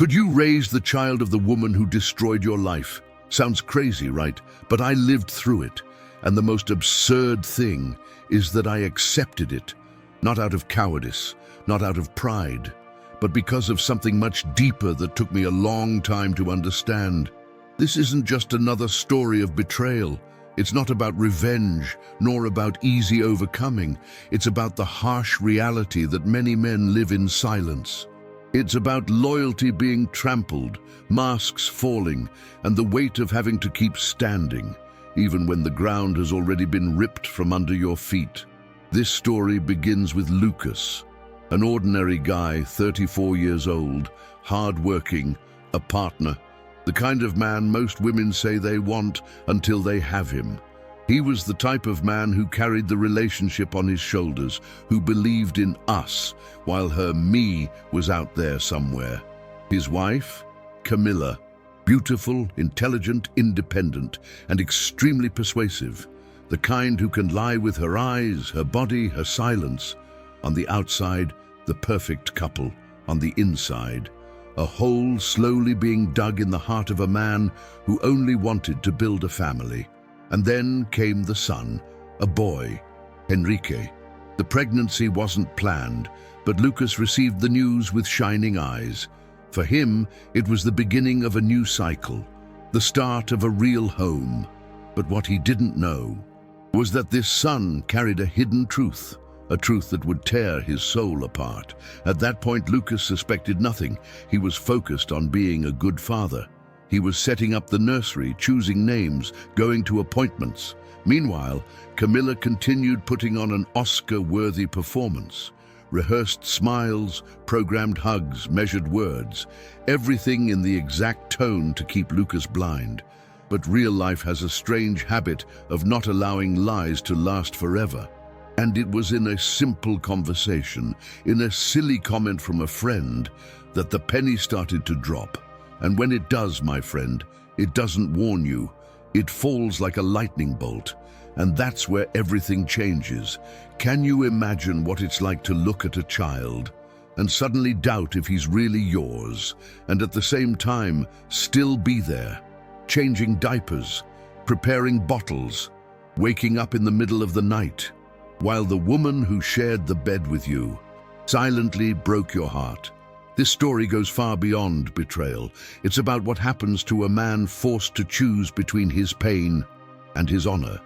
Could you raise the child of the woman who destroyed your life? Sounds crazy, right? But I lived through it, and the most absurd thing is that I accepted it, not out of cowardice, not out of pride, but because of something much deeper that took me a long time to understand. This isn't just another story of betrayal. It's not about revenge, nor about easy overcoming. It's about the harsh reality that many men live in silence. It's about loyalty being trampled, masks falling, and the weight of having to keep standing, even when the ground has already been ripped from under your feet. This story begins with Lucas, an ordinary guy, 34 years old, hard-working, a partner, the kind of man most women say they want until they have him. He was the type of man who carried the relationship on his shoulders, who believed in us, while her me was out there somewhere. His wife, Camilla, beautiful, intelligent, independent, and extremely persuasive, the kind who can lie with her eyes, her body, her silence. On the outside, the perfect couple. On the inside, a hole slowly being dug in the heart of a man who only wanted to build a family. And then came the son, a boy, Enrique. The pregnancy wasn't planned, but Lucas received the news with shining eyes. For him, it was the beginning of a new cycle, the start of a real home. But what he didn't know was that this son carried a hidden truth, a truth that would tear his soul apart. At that point, Lucas suspected nothing. He was focused on being a good father. He was setting up the nursery, choosing names, going to appointments. Meanwhile, Camilla continued putting on an Oscar-worthy performance. Rehearsed smiles, programmed hugs, measured words, everything in the exact tone to keep Lucas blind. But real life has a strange habit of not allowing lies to last forever. And it was in a simple conversation, in a silly comment from a friend, that the penny started to drop. And when it does, my friend, it doesn't warn you. It falls like a lightning bolt. And that's where everything changes. Can you imagine what it's like to look at a child and suddenly doubt if he's really yours, and at the same time still be there, changing diapers, preparing bottles, waking up in the middle of the night, while the woman who shared the bed with you silently broke your heart? This story goes far beyond betrayal. It's about what happens to a man forced to choose between his pain and his honor,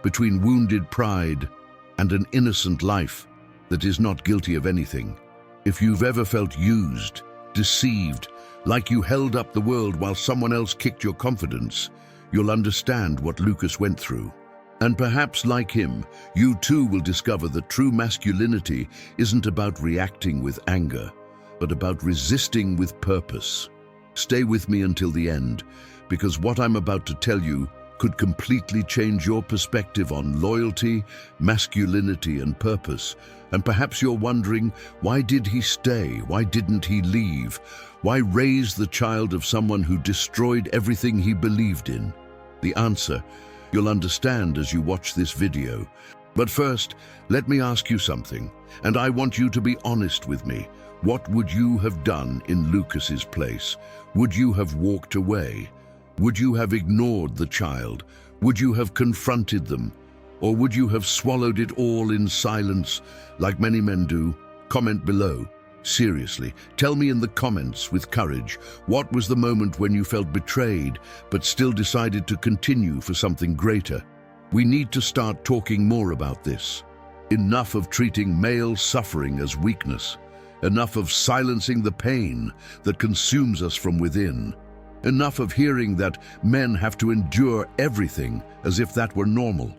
between wounded pride and an innocent life that is not guilty of anything. If you've ever felt used, deceived, like you held up the world while someone else kicked your confidence, you'll understand what Lucas went through. And perhaps, like him, you too will discover that true masculinity isn't about reacting with anger, but about resisting with purpose. Stay with me until the end, because what I'm about to tell you could completely change your perspective on loyalty, masculinity, and purpose. And perhaps you're wondering, why did he stay? Why didn't he leave? Why raise the child of someone who destroyed everything he believed in? The answer you'll understand as you watch this video. But first, let me ask you something, and I want you to be honest with me. What would you have done in Lucas's place? Would you have walked away? Would you have ignored the child? Would you have confronted them? Or would you have swallowed it all in silence, like many men do? Comment below. Seriously, tell me in the comments with courage, what was the moment when you felt betrayed, but still decided to continue for something greater? We need to start talking more about this. Enough of treating male suffering as weakness. Enough of silencing the pain that consumes us from within. Enough of hearing that men have to endure everything as if that were normal.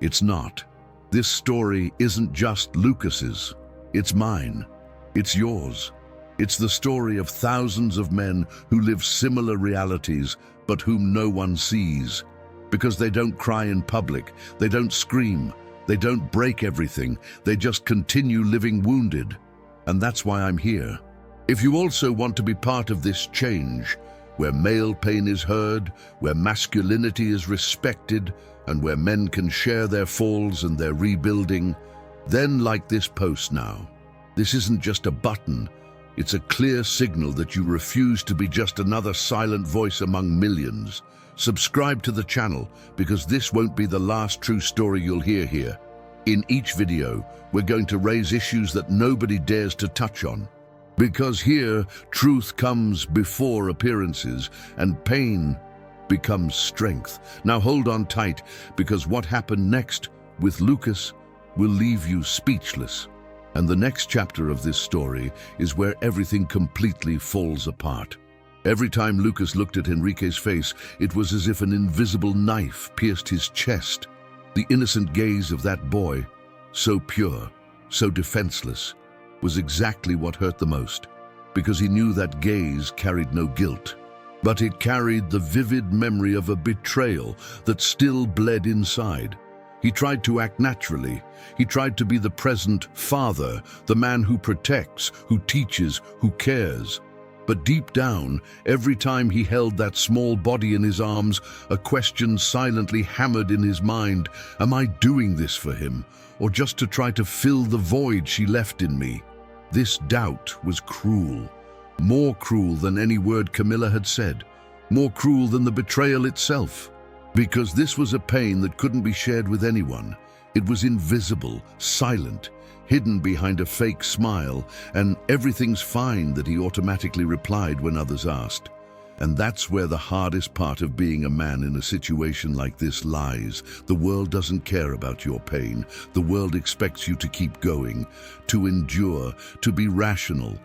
It's not. This story isn't just Lucas's. It's mine. It's yours. It's the story of thousands of men who live similar realities, but whom no one sees. Because they don't cry in public, they don't scream, they don't break everything, they just continue living wounded. And that's why I'm here. If you also want to be part of this change, where male pain is heard, where masculinity is respected, and where men can share their falls and their rebuilding, then like this post now. This isn't just a button, It's a clear signal that you refuse to be just another silent voice among millions. Subscribe to the channel, because this won't be the last true story you'll hear here. In each video, we're going to raise issues that nobody dares to touch on. Because here, truth comes before appearances, and pain becomes strength. Now hold on tight, because what happened next with Lucas will leave you speechless. And the next chapter of this story is where everything completely falls apart. Every time Lucas looked at Henrique's face, it was as if an invisible knife pierced his chest. The innocent gaze of that boy, so pure, so defenseless, was exactly what hurt the most, because he knew that gaze carried no guilt. But it carried the vivid memory of a betrayal that still bled inside. He tried to act naturally. He tried to be the present father, the man who protects, who teaches, who cares. But deep down, every time he held that small body in his arms, a question silently hammered in his mind. Am I doing this for him, or just to try to fill the void she left in me? This doubt was cruel. More cruel than any word Camilla had said. More cruel than the betrayal itself. Because this was a pain that couldn't be shared with anyone. It was invisible, silent, hidden behind a fake smile, and everything's fine that he automatically replied when others asked. And that's where the hardest part of being a man in a situation like this lies. The world doesn't care about your pain. The world expects you to keep going, to endure, to be rational.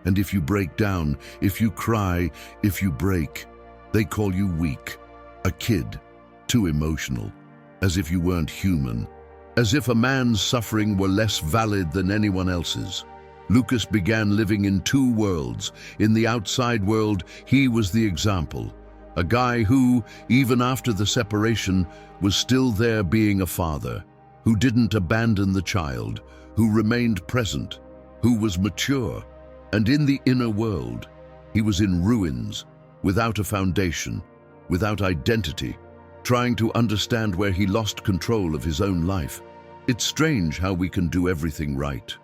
And if you break down, if you cry, if you break, they call you weak, a kid, too emotional, as if you weren't human, as if a man's suffering were less valid than anyone else's. Lucas began living in two worlds. In the outside world, he was the example, a guy who, even after the separation, was still there being a father, who didn't abandon the child, who remained present, who was mature. And in the inner world, he was in ruins, without a foundation, without identity, trying to understand where he lost control of his own life. It's strange how we can do everything right,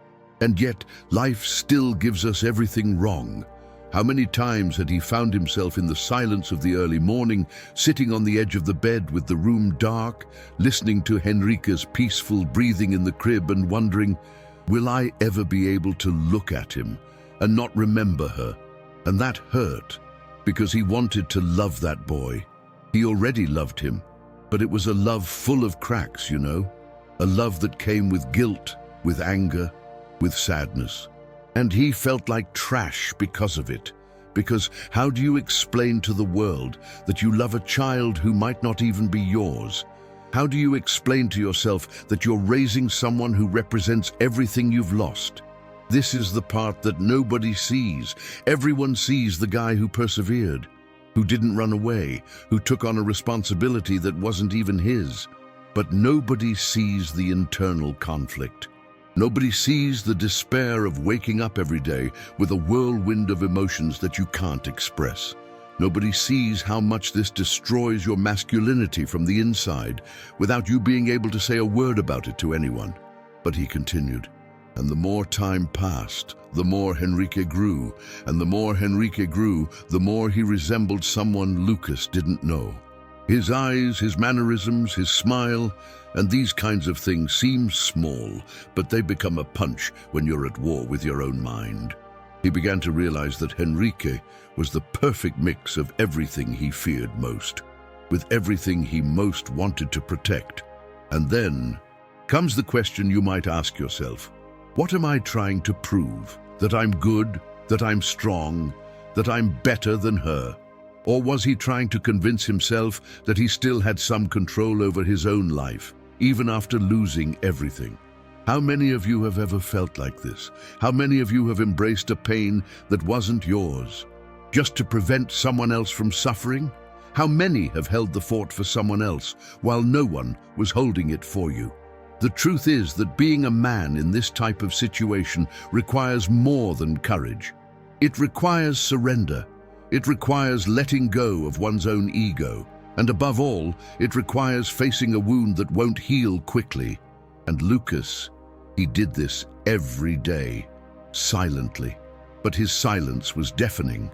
and yet life still gives us everything wrong. How many times had he found himself in the silence of the early morning, sitting on the edge of the bed with the room dark, listening to Henrique's peaceful breathing in the crib and wondering, will I ever be able to look at him and not remember her? And that hurt, because he wanted to love that boy. He already loved him, but it was a love full of cracks, you know? A love that came with guilt, with anger, with sadness. And he felt like trash because of it. Because how do you explain to the world that you love a child who might not even be yours? How do you explain to yourself that you're raising someone who represents everything you've lost? This is the part that nobody sees. Everyone sees the guy who persevered, who didn't run away, who took on a responsibility that wasn't even his. But nobody sees the internal conflict. Nobody sees the despair of waking up every day with a whirlwind of emotions that you can't express. Nobody sees how much this destroys your masculinity from the inside without you being able to say a word about it to anyone. But he continued. And the more time passed, the more Henrique grew, and the more Henrique grew, the more he resembled someone Lucas didn't know. His eyes, his mannerisms, his smile, and these kinds of things seem small, but they become a punch when you're at war with your own mind. He began to realize that Henrique was the perfect mix of everything he feared most, with everything he most wanted to protect. And then comes the question you might ask yourself. What am I trying to prove? That I'm good, that I'm strong, that I'm better than her? Or was he trying to convince himself that he still had some control over his own life, even after losing everything? How many of you have ever felt like this? How many of you have embraced a pain that wasn't yours, just to prevent someone else from suffering? How many have held the fort for someone else while no one was holding it for you? The truth is that being a man in this type of situation requires more than courage. It requires surrender. It requires letting go of one's own ego. And above all, it requires facing a wound that won't heal quickly. And Lucas, he did this every day, silently. but his silence was deafening.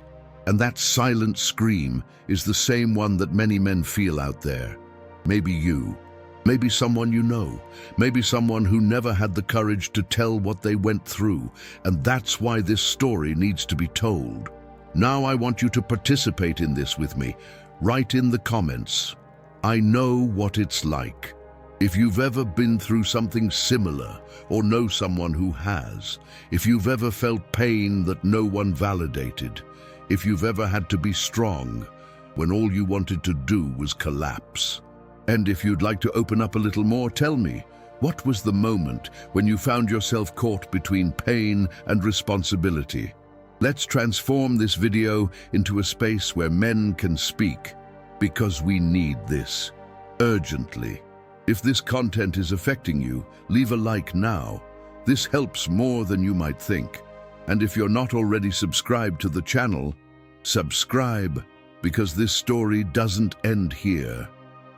And that silent scream is the same one that many men feel out there. Maybe you, maybe someone you know, maybe someone who never had the courage to tell what they went through, and that's why this story needs to be told. Now I want you to participate in this with me. Write in the comments, "I know what it's like." If you've ever been through something similar or know someone who has, if you've ever felt pain that no one validated, if you've ever had to be strong when all you wanted to do was collapse. And if you'd like to open up a little more, tell me, what was the moment when you found yourself caught between pain and responsibility? Let's transform this video into a space where men can speak, because we need this urgently. If this content is affecting you, leave a like now. This helps more than you might think. And if you're not already subscribed to the channel, subscribe, because this story doesn't end here.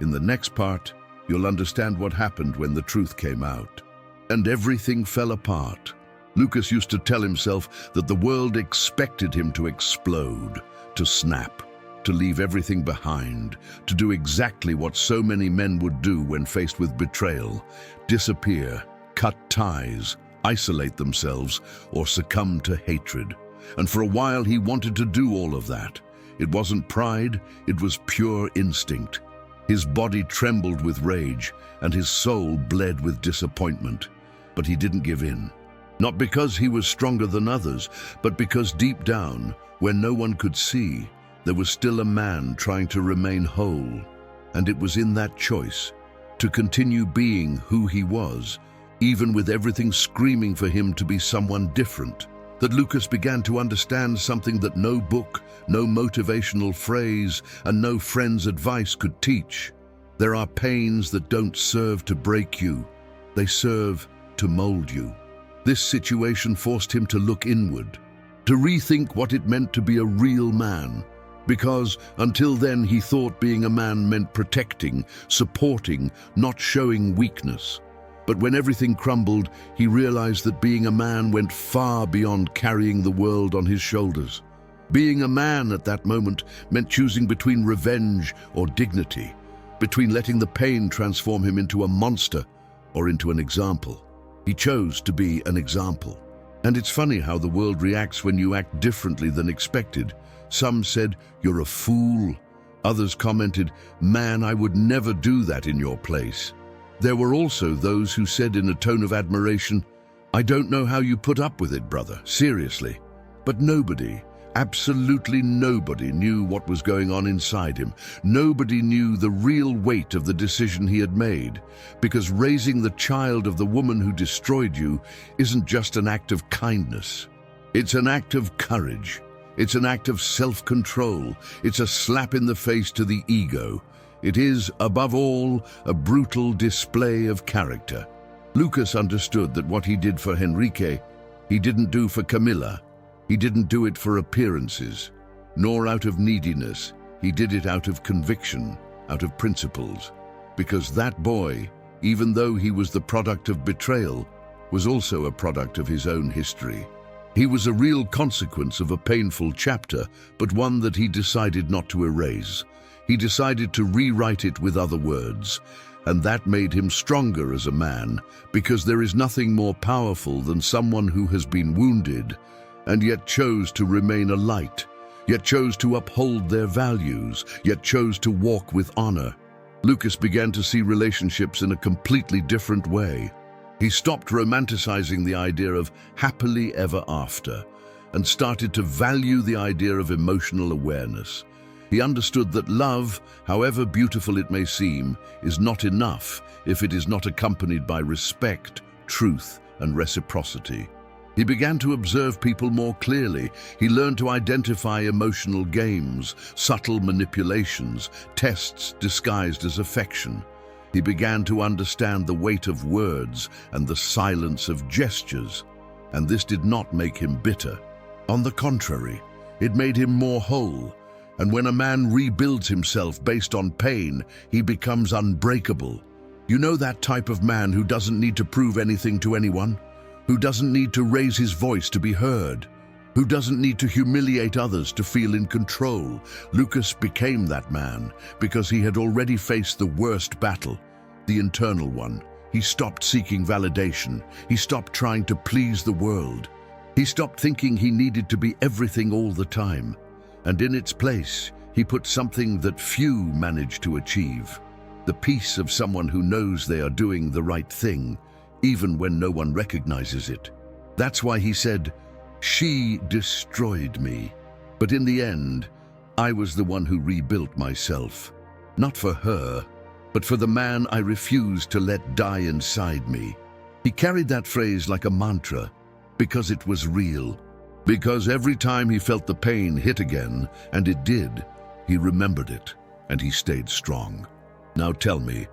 In the next part, you'll understand what happened when the truth came out. And everything fell apart. Lucas used to tell himself that the world expected him to explode, to snap, to leave everything behind, to do exactly what so many men would do when faced with betrayal: disappear, cut ties, isolate themselves, or succumb to hatred. And for a while he wanted to do all of that. It wasn't pride, it was pure instinct. His body trembled with rage, and his soul bled with disappointment. But he didn't give in. Not because he was stronger than others, but because deep down, where no one could see, there was still a man trying to remain whole. And it was in that choice, to continue being who he was, even with everything screaming for him to be someone different, that Lucas began to understand something that no book, no motivational phrase, and no friend's advice could teach. There are pains that don't serve to break you, they serve to mold you. This situation forced him to look inward, to rethink what it meant to be a real man, because until then he thought being a man meant protecting, supporting, not showing weakness. But when everything crumbled, he realized that being a man went far beyond carrying the world on his shoulders. Being a man at that moment meant choosing between revenge or dignity, between letting the pain transform him into a monster or into an example. He chose to be an example. And it's funny how the world reacts when you act differently than expected. Some said, "You're a fool." Others commented, "Man, I would never do that in your place." There were also those who said in a tone of admiration, "I don't know how you put up with it, brother, seriously." But nobody, absolutely nobody, knew what was going on inside him. Nobody knew the real weight of the decision he had made, because raising the child of the woman who destroyed you isn't just an act of kindness. It's an act of courage. It's an act of self-control. It's a slap in the face to the ego. It is, above all, a brutal display of character. Lucas understood that what he did for Henrique, he didn't do for Camilla. He didn't do it for appearances, nor out of neediness. He did it out of conviction, out of principles. Because that boy, even though he was the product of betrayal, was also a product of his own history. He was a real consequence of a painful chapter, but one that he decided not to erase. He decided to rewrite it with other words, and that made him stronger as a man, because there is nothing more powerful than someone who has been wounded and yet chose to remain a light, yet chose to uphold their values, yet chose to walk with honor. Lucas began to see relationships in a completely different way. He stopped romanticizing the idea of happily ever after and started to value the idea of emotional awareness. He understood that love, however beautiful it may seem, is not enough if it is not accompanied by respect, truth, and reciprocity. He began to observe people more clearly. He learned to identify emotional games, subtle manipulations, tests disguised as affection. He began to understand the weight of words and the silence of gestures. And this did not make him bitter. On the contrary, it made him more whole. And when a man rebuilds himself based on pain, he becomes unbreakable. You know, that type of man who doesn't need to prove anything to anyone, who doesn't need to raise his voice to be heard, who doesn't need to humiliate others to feel in control. Lucas became that man because he had already faced the worst battle, the internal one. He stopped seeking validation. He stopped trying to please the world. He stopped thinking he needed to be everything all the time. And in its place, he put something that few manage to achieve: the peace of someone who knows they are doing the right thing, even when no one recognizes it. That's why he said, "She destroyed me, but in the end, I was the one who rebuilt myself. Not for her, but for the man I refused to let die inside me." He carried that phrase like a mantra, because it was real. Because every time he felt the pain hit again, and it did, he remembered it, and he stayed strong. Now tell me,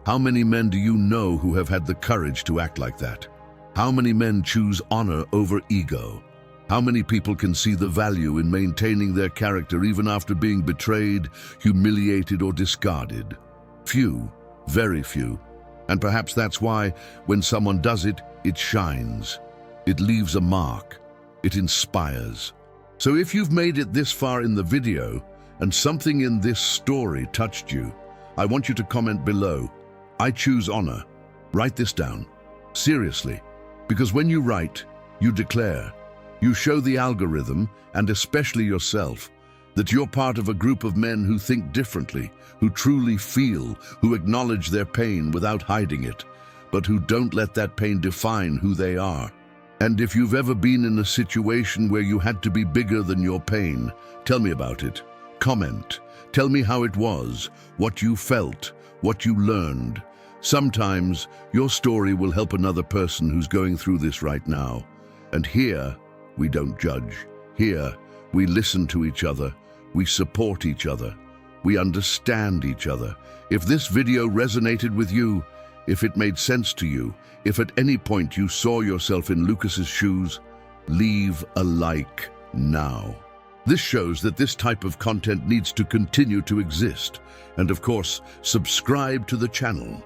how many men do you know who have had the courage to act like that? How many men choose honor over ego? How many people can see the value in maintaining their character even after being betrayed, humiliated, or discarded? Few, very few. And perhaps that's why, when someone does it, it shines. It leaves a mark. It inspires. So if you've made it this far in the video, and something in this story touched you, I want you to comment below, "I choose honor." Write this down. Seriously. Because when you write, you declare, you show the algorithm, and especially yourself, that you're part of a group of men who think differently, who truly feel, who acknowledge their pain without hiding it, but who don't let that pain define who they are. And if you've ever been in a situation where you had to be bigger than your pain, tell me about it. Comment. Tell me how it was, what you felt, what you learned. Sometimes your story will help another person who's going through this right now. And here, we don't judge. Here, we listen to each other. We support each other. We understand each other. If this video resonated with you, if it made sense to you, if at any point you saw yourself in Lucas's shoes, leave a like now. This shows that this type of content needs to continue to exist. And of course, subscribe to the channel.